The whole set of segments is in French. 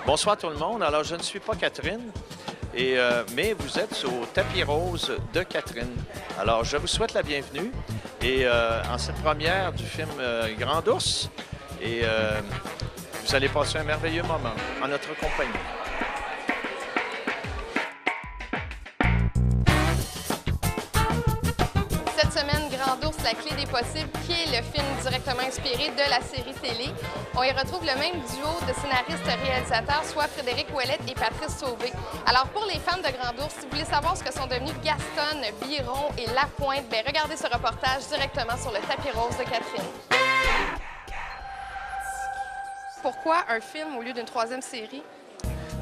Bonsoir tout le monde. Alors, je ne suis pas Catherine, mais vous êtes au tapis rose de Catherine. Alors, je vous souhaite la bienvenue et en cette première du film Grand Ours. Et vous allez passer un merveilleux moment en notre compagnie. Cette semaine, Grand Ours, la clé des possibles, qui est le film directement inspiré de la série télé. On y retrouve le même duo de scénaristes-réalisateurs, soit Frédéric Ouellette et Patrice Sauvé. Alors, pour les fans de Grand Ours, si vous voulez savoir ce que sont devenus Gaston, Biron et Lapointe, bien, regardez ce reportage directement sur le tapis rose de Catherine. Pourquoi un film au lieu d'une troisième série?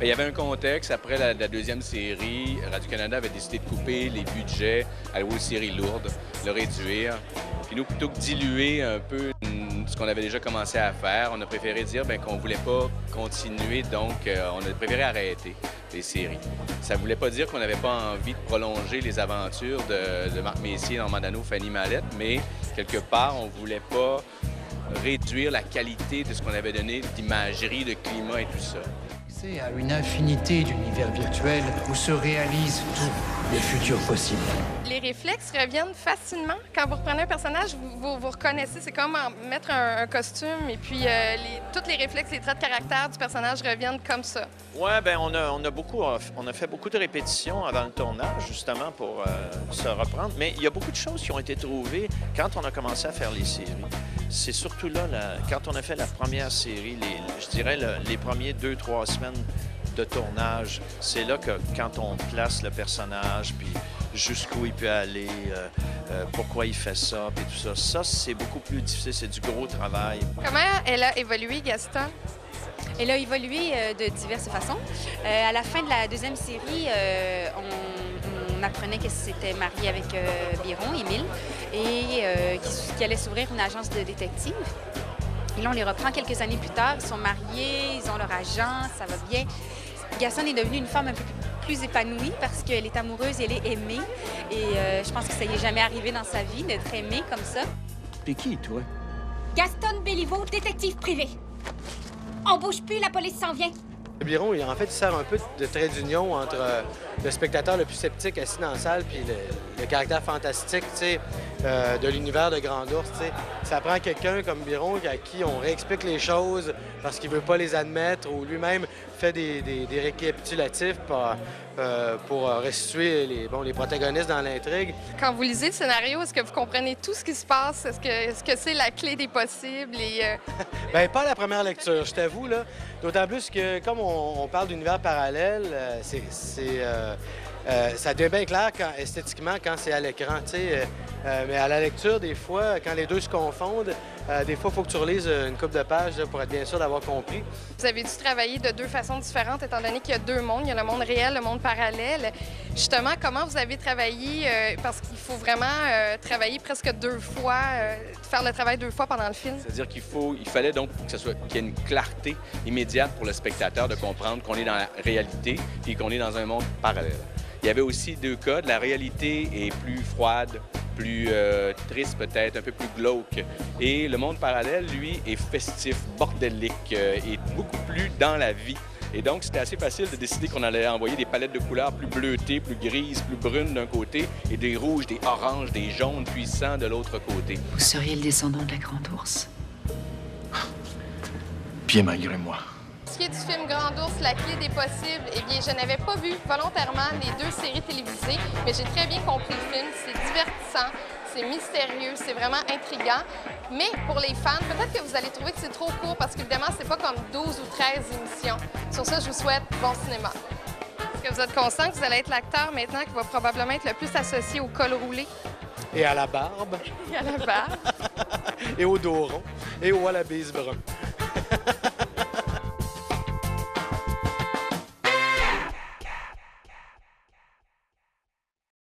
Il y avait un contexte. Après la deuxième série, Radio-Canada avait décidé de couper les budgets alloués aux séries lourdes, le réduire. Puis nous, plutôt que diluer un peu ce qu'on avait déjà commencé à faire, on a préféré dire qu'on ne voulait pas continuer, donc on a préféré arrêter les séries. Ça ne voulait pas dire qu'on n'avait pas envie de prolonger les aventures de Marc Messier, Normand Dano, Fanny Mallette, mais quelque part, on ne voulait pas réduire la qualité de ce qu'on avait donné, d'imagerie, de climat et tout ça. C'est à une infinité d'univers virtuels où se réalisent tous les futurs possibles. Les réflexes reviennent facilement. Quand vous reprenez un personnage, vous reconnaissez. C'est comme mettre un costume et puis tous les réflexes, les traits de caractère du personnage reviennent comme ça. Oui, bien, on a fait beaucoup de répétitions avant le tournage, justement, pour se reprendre. Mais il y a beaucoup de choses qui ont été trouvées quand on a commencé à faire les séries. C'est surtout là, quand on a fait la première série, je dirais les premiers 2-3 semaines de tournage, c'est là que quand on place le personnage, puis jusqu'où il peut aller, pourquoi il fait ça, puis tout ça, ça, c'est beaucoup plus difficile, c'est du gros travail. Comment elle a évolué, Gaston? Elle a évolué de diverses façons. À la fin de la deuxième série, on apprenait qu'elle s'était mariée avec Biron, Émile, et qu'il allait s'ouvrir une agence de détectives. Et là, on les reprend quelques années plus tard. Ils sont mariés, ils ont leur agent, ça va bien. Gaston est devenue une femme un peu plus épanouie parce qu'elle est amoureuse et elle est aimée. Et je pense que ça n'y est jamais arrivé dans sa vie d'être aimée comme ça. T'es qui, toi? Gaston Béliveau, détective privé. On bouge plus, la police s'en vient. Biron, en fait, il sert un peu de trait d'union entre le spectateur le plus sceptique assis dans la salle puis le caractère fantastique, de l'univers de Grand Ours. Ça prend quelqu'un comme Biron à qui on réexplique les choses parce qu'il veut pas les admettre ou lui-même fait des récapitulatifs pour restituer les protagonistes dans l'intrigue. Quand vous lisez le scénario, est-ce que vous comprenez tout ce qui se passe? Est-ce que c'est la clé des possibles? Bien, pas à la première lecture, je t'avoue, là. D'autant plus que, comme on parle d'univers parallèle, ça devient bien clair esthétiquement quand c'est à l'écran, mais à la lecture, des fois, quand les deux se confondent, des fois, il faut que tu relises une couple de pages là, pour être bien sûr d'avoir compris. Vous avez dû travailler de deux façons différentes, étant donné qu'il y a deux mondes. Il y a le monde réel, le monde parallèle. Justement, comment vous avez travaillé? Parce qu'il faut vraiment travailler presque deux fois, faire le travail deux fois pendant le film. C'est-à-dire qu'il fallait donc qu'il y ait une clarté immédiate pour le spectateur de comprendre qu'on est dans la réalité et qu'on est dans un monde parallèle. Il y avait aussi deux cas. La réalité est plus froide, plus triste peut-être, un peu plus glauque. Et le monde parallèle, lui, est festif, bordélique, et beaucoup plus dans la vie. Et donc, c'était assez facile de décider qu'on allait envoyer des palettes de couleurs plus bleutées, plus grises, plus brunes d'un côté, et des rouges, des oranges, des jaunes puissants de l'autre côté. Vous seriez le descendant de la Grande Ours. Bien malgré moi. Pour ce qui est du film Grand Ours, la clé des possibles, eh bien, je n'avais pas vu volontairement les deux séries télévisées, mais j'ai très bien compris le film. C'est divertissant, c'est mystérieux, c'est vraiment intriguant. Mais pour les fans, peut-être que vous allez trouver que c'est trop court parce qu'évidemment, c'est pas comme 12 ou 13 émissions. Sur ça, je vous souhaite bon cinéma. Est-ce que vous êtes conscient que vous allez être l'acteur maintenant qui va probablement être le plus associé au col roulé? Et à la barbe. Et à la barbe. Et au dos rond. Et au wallabies brun.